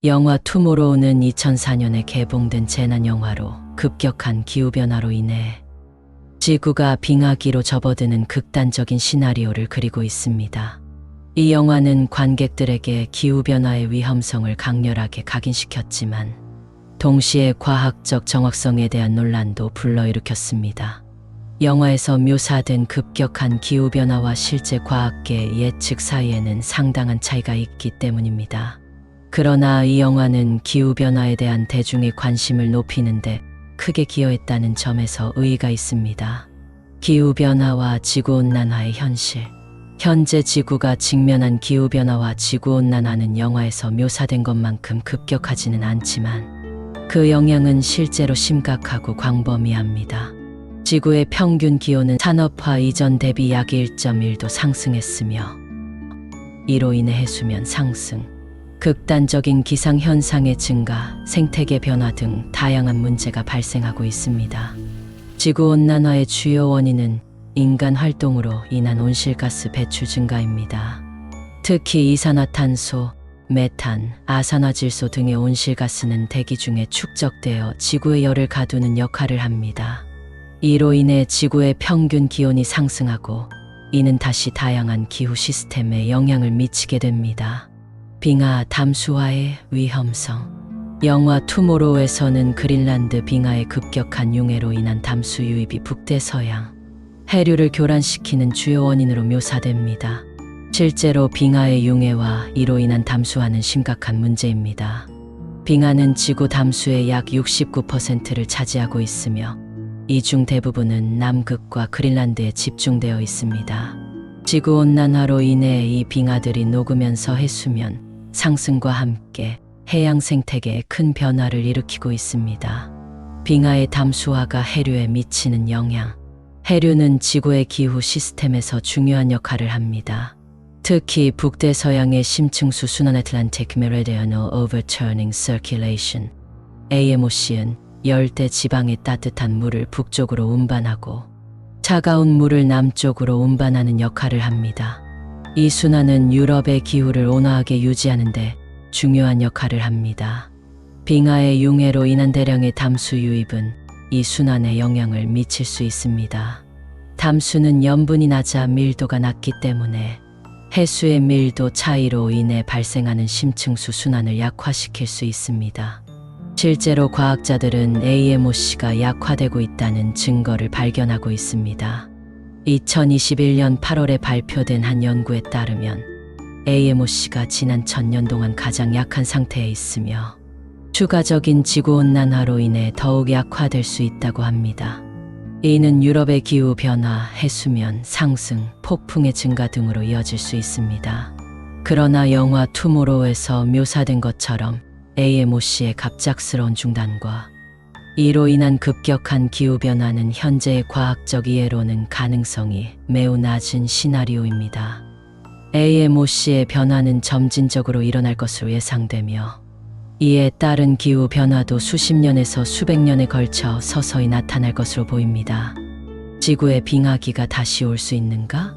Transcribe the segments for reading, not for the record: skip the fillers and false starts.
영화 투모로우는 2004년에 개봉된 재난영화로 급격한 기후변화로 인해 지구가 빙하기로 접어드는 극단적인 시나리오를 그리고 있습니다. 이 영화는 관객들에게 기후변화의 위험성을 강렬하게 각인시켰지만 동시에 과학적 정확성에 대한 논란도 불러일으켰습니다. 영화에서 묘사된 급격한 기후변화와 실제 과학계의 예측 사이에는 상당한 차이가 있기 때문입니다. 그러나 이 영화는 기후변화에 대한 대중의 관심을 높이는데 크게 기여했다는 점에서 의의가 있습니다. 기후변화와 지구온난화의 현실. 현재 지구가 직면한 기후변화와 지구온난화는 영화에서 묘사된 것만큼 급격하지는 않지만 그 영향은 실제로 심각하고 광범위합니다. 지구의 평균 기온은 산업화 이전 대비 약 1.1도 상승했으며 이로 인해 해수면 상승, 극단적인 기상현상의 증가, 생태계 변화 등 다양한 문제가 발생하고 있습니다. 지구온난화의 주요 원인은 인간 활동으로 인한 온실가스 배출 증가입니다. 특히 이산화탄소, 메탄, 아산화질소 등의 온실가스는 대기 중에 축적되어 지구의 열을 가두는 역할을 합니다. 이로 인해 지구의 평균 기온이 상승하고 이는 다시 다양한 기후 시스템에 영향을 미치게 됩니다. 빙하 담수화의 위험성. 영화 투모로우에서는 그린란드 빙하의 급격한 융해로 인한 담수 유입이 북대서양 해류를 교란시키는 주요 원인으로 묘사됩니다. 실제로 빙하의 융해와 이로 인한 담수화는 심각한 문제입니다. 빙하는 지구 담수의 약 69%를 차지하고 있으며 이 중 대부분은 남극과 그린란드에 집중되어 있습니다. 지구온난화로 인해 이 빙하들이 녹으면서 해수면 상승과 함께 해양 생태계에 큰 변화를 일으키고 있습니다. 빙하의 담수화가 해류에 미치는 영향. 해류는 지구의 기후 시스템에서 중요한 역할을 합니다. 특히 북대서양의 심층수 순환 Atlantic Meridional Overturning Circulation AMOC는 열대 지방의 따뜻한 물을 북쪽으로 운반하고 차가운 물을 남쪽으로 운반하는 역할을 합니다. 이 순환은 유럽의 기후를 온화하게 유지하는 데 중요한 역할을 합니다. 빙하의 융해로 인한 대량의 담수 유입은 이 순환에 영향을 미칠 수 있습니다. 담수는 염분이 낮아 밀도가 낮기 때문에 해수의 밀도 차이로 인해 발생하는 심층수 순환을 약화시킬 수 있습니다. 실제로 과학자들은 AMOC가 약화되고 있다는 증거를 발견하고 있습니다. 2021년 8월에 발표된 한 연구에 따르면 AMOC가 지난 1000년 동안 가장 약한 상태에 있으며 추가적인 지구온난화로 인해 더욱 약화될 수 있다고 합니다. 이는 유럽의 기후변화, 해수면 상승, 폭풍의 증가 등으로 이어질 수 있습니다. 그러나 영화 투모로우에서 묘사된 것처럼 AMOC의 갑작스러운 중단과 이로 인한 급격한 기후변화는 현재의 과학적 이해로는 가능성이 매우 낮은 시나리오입니다. AMOC의 변화는 점진적으로 일어날 것으로 예상되며 이에 따른 기후변화도 수십 년에서 수백 년에 걸쳐 서서히 나타날 것으로 보입니다. 지구의 빙하기가 다시 올 수 있는가?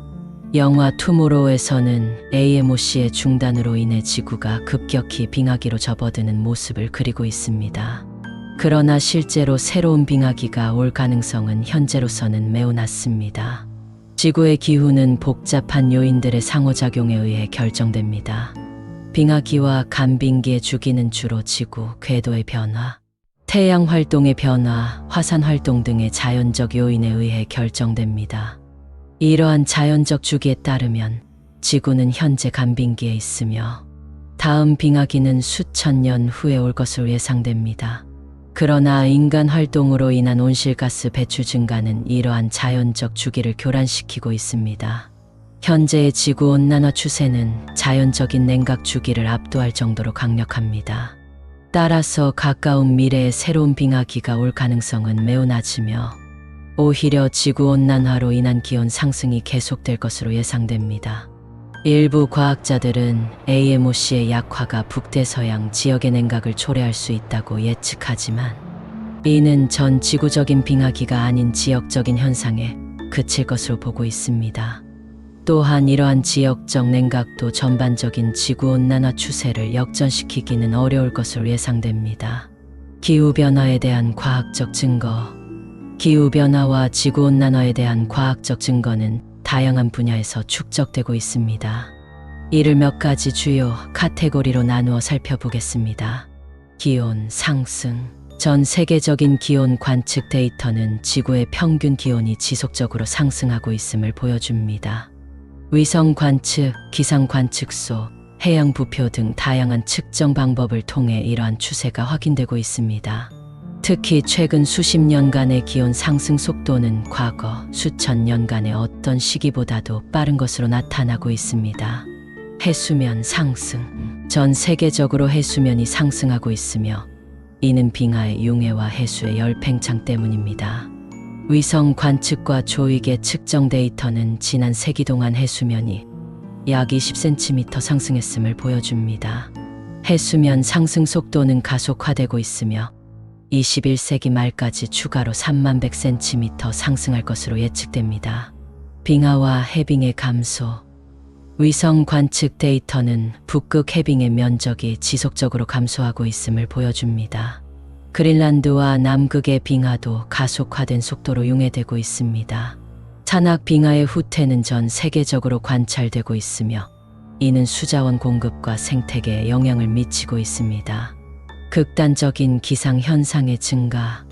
영화 투모로우에서는 AMOC의 중단으로 인해 지구가 급격히 빙하기로 접어드는 모습을 그리고 있습니다. 그러나 실제로 새로운 빙하기가 올 가능성은 현재로서는 매우 낮습니다. 지구의 기후는 복잡한 요인들의 상호작용에 의해 결정됩니다. 빙하기와 간빙기의 주기는 주로 지구, 궤도의 변화, 태양 활동의 변화, 화산 활동 등의 자연적 요인에 의해 결정됩니다. 이러한 자연적 주기에 따르면 지구는 현재 간빙기에 있으며 다음 빙하기는 수천 년 후에 올 것으로 예상됩니다. 그러나 인간 활동으로 인한 온실가스 배출 증가는 이러한 자연적 주기를 교란시키고 있습니다. 현재의 지구온난화 추세는 자연적인 냉각 주기를 압도할 정도로 강력합니다. 따라서 가까운 미래에 새로운 빙하기가 올 가능성은 매우 낮으며 오히려 지구온난화로 인한 기온 상승이 계속될 것으로 예상됩니다. 일부 과학자들은 AMOC의 약화가 북대서양 지역의 냉각을 초래할 수 있다고 예측하지만 이는 전 지구적인 빙하기가 아닌 지역적인 현상에 그칠 것으로 보고 있습니다. 또한 이러한 지역적 냉각도 전반적인 지구온난화 추세를 역전시키기는 어려울 것으로 예상됩니다. 기후변화에 대한 과학적 증거. 기후변화와 지구온난화에 대한 과학적 증거는 다양한 분야에서 축적되고 있습니다. 이를 몇 가지 주요 카테고리로 나누어 살펴보겠습니다. 기온 상승. 전 세계적인 기온 관측 데이터는 지구의 평균 기온이 지속적으로 상승하고 있음을 보여줍니다. 위성 관측, 기상 관측소, 해양 부표 등 다양한 측정 방법을 통해 이러한 추세가 확인되고 있습니다. 특히 최근 수십 년간의 기온 상승 속도는 과거 수천 년간의 어떤 시기보다도 빠른 것으로 나타나고 있습니다. 해수면 상승. 전 세계적으로 해수면이 상승하고 있으며 이는 빙하의 융해와 해수의 열 팽창 때문입니다. 위성 관측과 조익의 측정 데이터는 지난 세기 동안 해수면이 약 20cm 상승했음을 보여줍니다. 해수면 상승 속도는 가속화되고 있으며 21세기 말까지 추가로 31,100cm 상승할 것으로 예측됩니다. 빙하와 해빙의 감소. 위성 관측 데이터는 북극 해빙의 면적이 지속적으로 감소하고 있음을 보여줍니다. 그린란드와 남극의 빙하도 가속화된 속도로 융해되고 있습니다. 산악 빙하의 후퇴는 전 세계적으로 관찰되고 있으며 이는 수자원 공급과 생태계에 영향을 미치고 있습니다. 극단적인 기상 현상의 증가.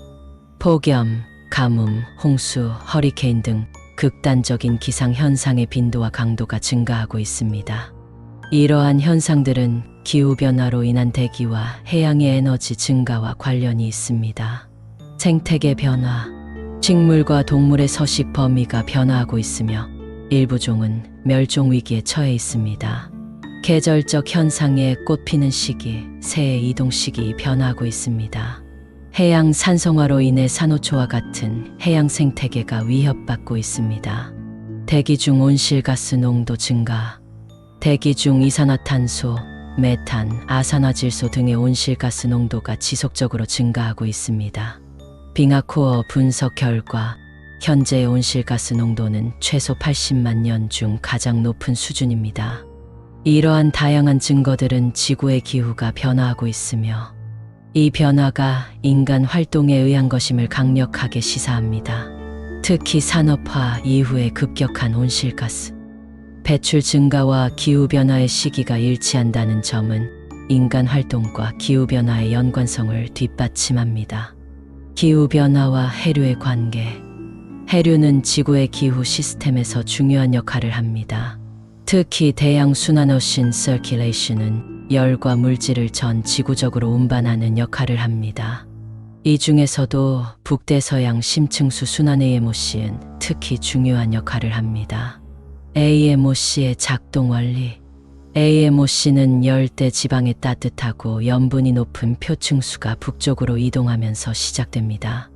폭염, 가뭄, 홍수, 허리케인 등 극단적인 기상 현상의 빈도와 강도가 증가하고 있습니다. 이러한 현상들은 기후변화로 인한 대기와 해양의 에너지 증가와 관련이 있습니다. 생태계 변화. 식물과 동물의 서식 범위가 변화하고 있으며 일부 종은 멸종 위기에 처해 있습니다. 계절적 현상의 꽃 피는 시기, 새의 이동 시기 변화하고 있습니다. 해양 산성화로 인해 산호초와 같은 해양 생태계가 위협받고 있습니다. 대기 중 온실가스 농도 증가. 대기 중 이산화탄소, 메탄, 아산화질소 등의 온실가스 농도가 지속적으로 증가하고 있습니다. 빙하 코어 분석 결과 현재의 온실가스 농도는 최소 80만 년 중 가장 높은 수준입니다. 이러한 다양한 증거들은 지구의 기후가 변화하고 있으며 이 변화가 인간 활동에 의한 것임을 강력하게 시사합니다. 특히 산업화 이후의 급격한 온실가스 배출 증가와 기후변화의 시기가 일치한다는 점은 인간 활동과 기후변화의 연관성을 뒷받침합니다. 기후변화와 해류의 관계. 해류는 지구의 기후 시스템에서 중요한 역할을 합니다. 특히 대양 순환오션 서큘레이션은 열과 물질을 전 지구적으로 운반하는 역할을 합니다. 이 중에서도 북대서양 심층수 순환 AMOC는 특히 중요한 역할을 합니다. AMOC의 작동 원리. AMOC는 열대 지방의 따뜻하고 염분이 높은 표층수가 북쪽으로 이동하면서 시작됩니다.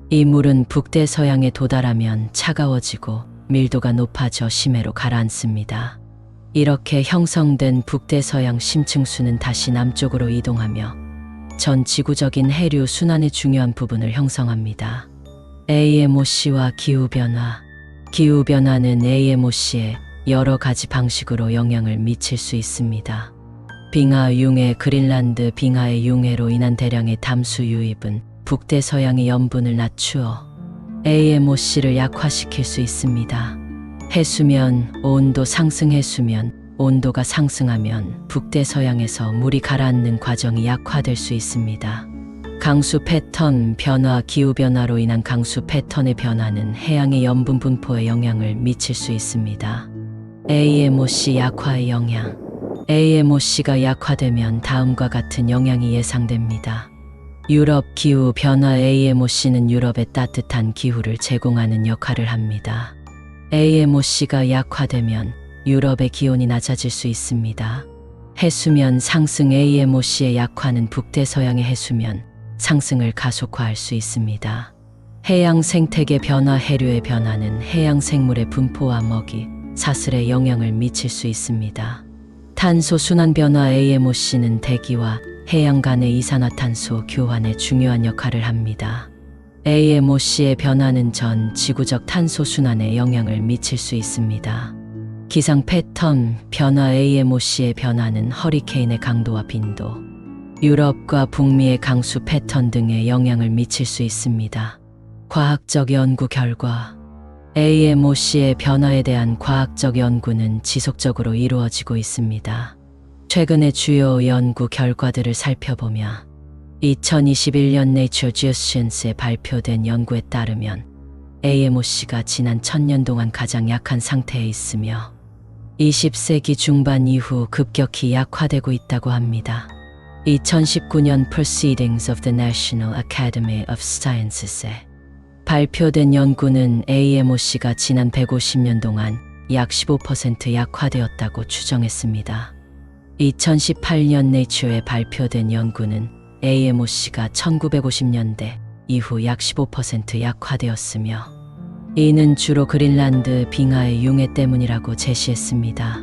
이 물은 북대서양에 도달하면 차가워지고 밀도가 높아져 심해로 가라앉습니다. 이렇게 형성된 북대서양 심층수는 다시 남쪽으로 이동하며 전 지구적인 해류 순환의 중요한 부분을 형성합니다. AMOC와 기후변화. 기후변화는 AMOC에 여러 가지 방식으로 영향을 미칠 수 있습니다. 빙하 융해. 그린란드 빙하의 융해로 인한 대량의 담수 유입은 북대서양의 염분을 낮추어 AMOC를 약화시킬 수 있습니다. 해수면 온도 상승. 해수면 온도가 상승하면 북대서양에서 물이 가라앉는 과정이 약화될 수 있습니다. 강수 패턴 변화. 기후변화로 인한 강수 패턴의 변화는 해양의 염분 분포에 영향을 미칠 수 있습니다. AMOC 약화의 영향. AMOC가 약화되면 다음과 같은 영향이 예상됩니다. 유럽 기후 변화. AMOC는 유럽의 따뜻한 기후를 제공하는 역할을 합니다. AMOC가 약화되면 유럽의 기온이 낮아질 수 있습니다. 해수면 상승. AMOC의 약화는 북대서양의 해수면 상승을 가속화할 수 있습니다. 해양 생태계 변화. 해류의 변화는 해양 생물의 분포와 먹이, 사슬에 영향을 미칠 수 있습니다. 탄소 순환 변화. AMOC는 대기와 해양 간의 이산화탄소 교환에 중요한 역할을 합니다. AMOC의 변화는 전 지구적 탄소 순환에 영향을 미칠 수 있습니다. 기상 패턴 변화 AMOC의 변화는 허리케인의 강도와 빈도, 유럽과 북미의 강수 패턴 등에 영향을 미칠 수 있습니다. 과학적 연구 결과 AMOC의 변화에 대한 과학적 연구는 지속적으로 이루어지고 있습니다. 최근의 주요 연구 결과들을 살펴보며 2021년 Nature Geoscience에 발표된 연구에 따르면 AMOC가 지난 1000년 동안 가장 약한 상태에 있으며 20세기 중반 이후 급격히 약화되고 있다고 합니다. 2019년 Proceedings of the National Academy of Sciences에 발표된 연구는 AMOC가 지난 150년 동안 약 15% 약화되었다고 추정했습니다. 2018년 Nature에 발표된 연구는 AMOC가 1950년대 이후 약 15% 약화되었으며 이는 주로 그린란드 빙하의 융해 때문이라고 제시했습니다.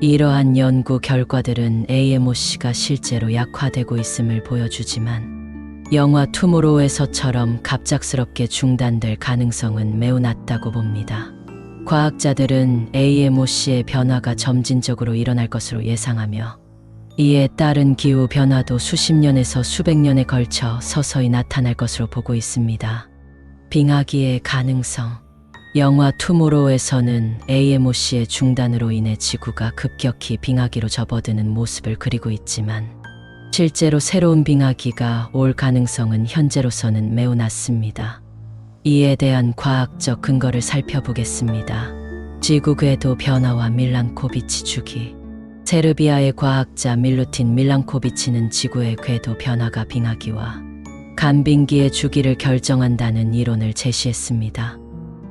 이러한 연구 결과들은 AMOC가 실제로 약화되고 있음을 보여주지만 영화 투모로우에서처럼 갑작스럽게 중단될 가능성은 매우 낮다고 봅니다. 과학자들은 AMOC의 변화가 점진적으로 일어날 것으로 예상하며 이에 따른 기후 변화도 수십 년에서 수백 년에 걸쳐 서서히 나타날 것으로 보고 있습니다. 빙하기의 가능성. 영화 투모로우에서는 AMOC의 중단으로 인해 지구가 급격히 빙하기로 접어드는 모습을 그리고 있지만 실제로 새로운 빙하기가 올 가능성은 현재로서는 매우 낮습니다. 이에 대한 과학적 근거를 살펴보겠습니다. 지구 궤도 변화와 밀란코비치 주기. 세르비아의 과학자 밀루틴 밀란코비치는 지구의 궤도 변화가 빙하기와 간빙기의 주기를 결정한다는 이론을 제시했습니다.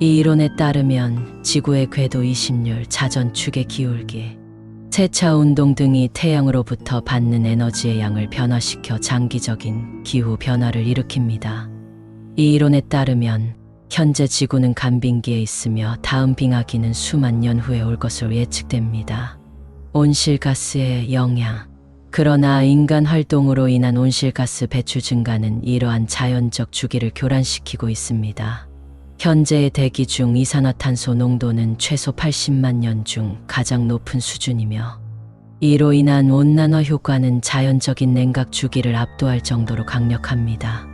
이 이론에 따르면 지구의 궤도 이심률, 자전축의 기울기, 세차 운동 등이 태양으로부터 받는 에너지의 양을 변화시켜 장기적인 기후 변화를 일으킵니다. 이 이론에 따르면 현재 지구는 간빙기에 있으며 다음 빙하기는 수만 년 후에 올 것으로 예측됩니다. 온실가스의 영향. 그러나 인간 활동으로 인한 온실가스 배출 증가는 이러한 자연적 주기를 교란시키고 있습니다. 현재의 대기 중 이산화탄소 농도는 최소 80만 년 중 가장 높은 수준이며 이로 인한 온난화 효과는 자연적인 냉각 주기를 압도할 정도로 강력합니다.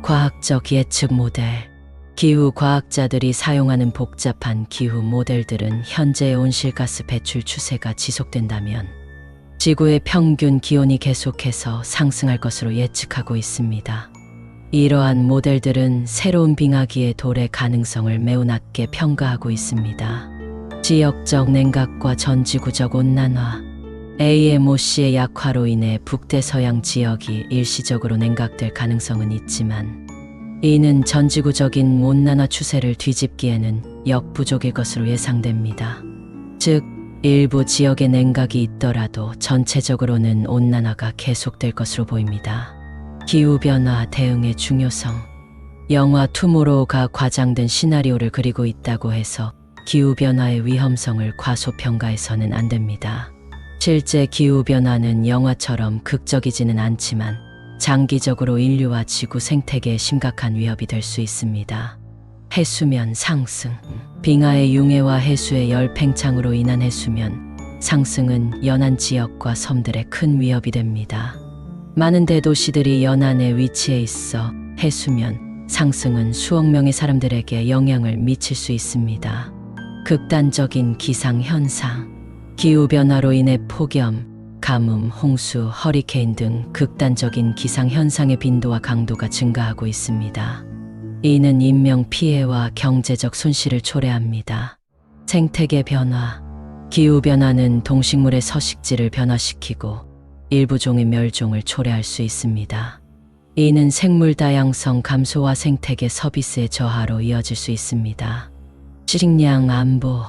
과학적 예측 모델. 기후 과학자들이 사용하는 복잡한 기후 모델들은 현재의 온실가스 배출 추세가 지속된다면 지구의 평균 기온이 계속해서 상승할 것으로 예측하고 있습니다. 이러한 모델들은 새로운 빙하기의 도래 가능성을 매우 낮게 평가하고 있습니다. 지역적 냉각과 전지구적 온난화. AMOC의 약화로 인해 북대서양 지역이 일시적으로 냉각될 가능성은 있지만 이는 전지구적인 온난화 추세를 뒤집기에는 역부족일 것으로 예상됩니다. 즉, 일부 지역의 냉각이 있더라도 전체적으로는 온난화가 계속될 것으로 보입니다. 기후변화 대응의 중요성. 영화 투모로우가 과장된 시나리오를 그리고 있다고 해서 기후변화의 위험성을 과소평가해서는 안 됩니다. 실제 기후변화는 영화처럼 극적이지는 않지만 장기적으로 인류와 지구 생태계에 심각한 위협이 될 수 있습니다. 해수면 상승. 빙하의 융해와 해수의 열 팽창으로 인한 해수면 상승은 연안 지역과 섬들에 큰 위협이 됩니다. 많은 대도시들이 연안에 위치해 있어 해수면 상승은 수억 명의 사람들에게 영향을 미칠 수 있습니다. 극단적인 기상현상. 기후변화로 인해 폭염, 가뭄, 홍수, 허리케인 등 극단적인 기상현상의 빈도와 강도가 증가하고 있습니다. 이는 인명피해와 경제적 손실을 초래합니다. 생태계 변화. 기후변화는 동식물의 서식지를 변화시키고 일부 종의 멸종을 초래할 수 있습니다. 이는 생물 다양성 감소와 생태계 서비스의 저하로 이어질 수 있습니다. 식량 안보.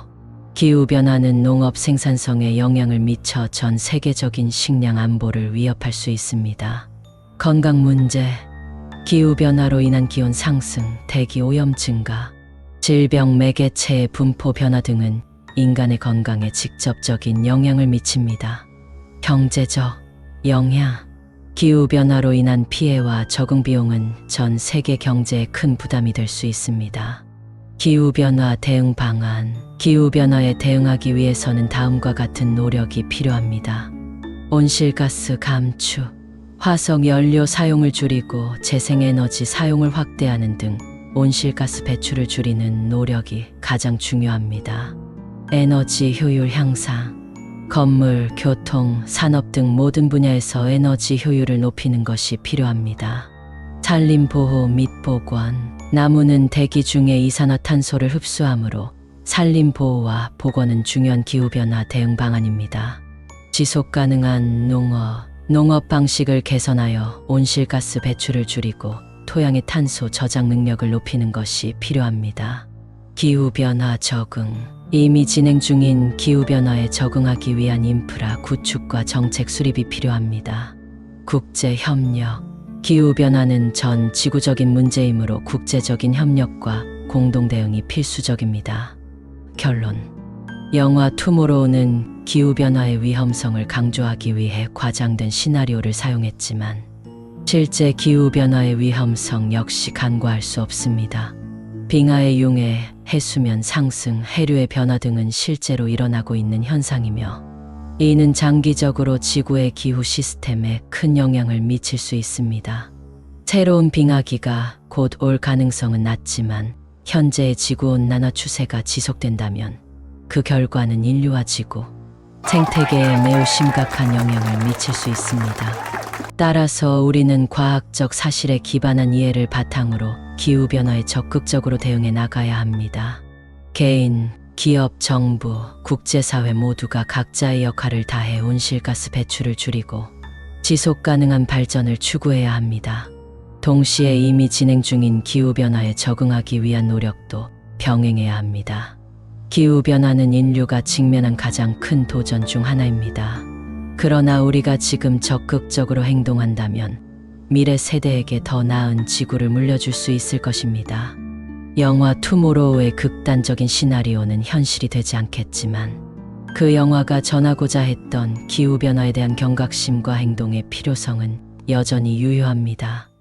기후변화는 농업 생산성에 영향을 미쳐 전 세계적인 식량 안보를 위협할 수 있습니다. 건강 문제. 기후변화로 인한 기온 상승, 대기 오염 증가, 질병 매개체의 분포 변화 등은 인간의 건강에 직접적인 영향을 미칩니다. 경제적 영향. 기후변화로 인한 피해와 적응 비용은 전 세계 경제에 큰 부담이 될 수 있습니다. 기후변화 대응 방안. 기후변화에 대응하기 위해서는 다음과 같은 노력이 필요합니다. 온실가스 감축, 화석 연료 사용을 줄이고 재생에너지 사용을 확대하는 등 온실가스 배출을 줄이는 노력이 가장 중요합니다. 에너지 효율 향상. 건물, 교통, 산업 등 모든 분야에서 에너지 효율을 높이는 것이 필요합니다. 산림 보호 및 복원. 나무는 대기 중에 이산화탄소를 흡수하므로 산림 보호와 복원은 중요한 기후변화 대응 방안입니다. 지속 가능한 농업 방식을 개선하여 온실가스 배출을 줄이고 토양의 탄소 저장 능력을 높이는 것이 필요합니다. 기후변화 적응. 이미 진행 중인 기후변화에 적응하기 위한 인프라 구축과 정책 수립이 필요합니다. 국제협력. 기후변화는 전 지구적인 문제이므로 국제적인 협력과 공동 대응이 필수적입니다. 결론. 영화 투모로우는 기후변화의 위험성을 강조하기 위해 과장된 시나리오를 사용했지만 실제 기후변화의 위험성 역시 간과할 수 없습니다. 빙하의 융해, 해수면 상승, 해류의 변화 등은 실제로 일어나고 있는 현상이며 이는 장기적으로 지구의 기후 시스템에 큰 영향을 미칠 수 있습니다. 새로운 빙하기가 곧 올 가능성은 낮지만 현재의 지구온난화 추세가 지속된다면 그 결과는 인류와 지구, 생태계에 매우 심각한 영향을 미칠 수 있습니다. 따라서 우리는 과학적 사실에 기반한 이해를 바탕으로 기후변화에 적극적으로 대응해 나가야 합니다. 개인, 기업, 정부, 국제사회 모두가 각자의 역할을 다해 온실가스 배출을 줄이고 지속 가능한 발전을 추구해야 합니다. 동시에 이미 진행 중인 기후변화에 적응하기 위한 노력도 병행해야 합니다. 기후변화는 인류가 직면한 가장 큰 도전 중 하나입니다. 그러나 우리가 지금 적극적으로 행동한다면 미래 세대에게 더 나은 지구를 물려줄 수 있을 것입니다. 영화 투모로우의 극단적인 시나리오는 현실이 되지 않겠지만 그 영화가 전하고자 했던 기후변화에 대한 경각심과 행동의 필요성은 여전히 유효합니다.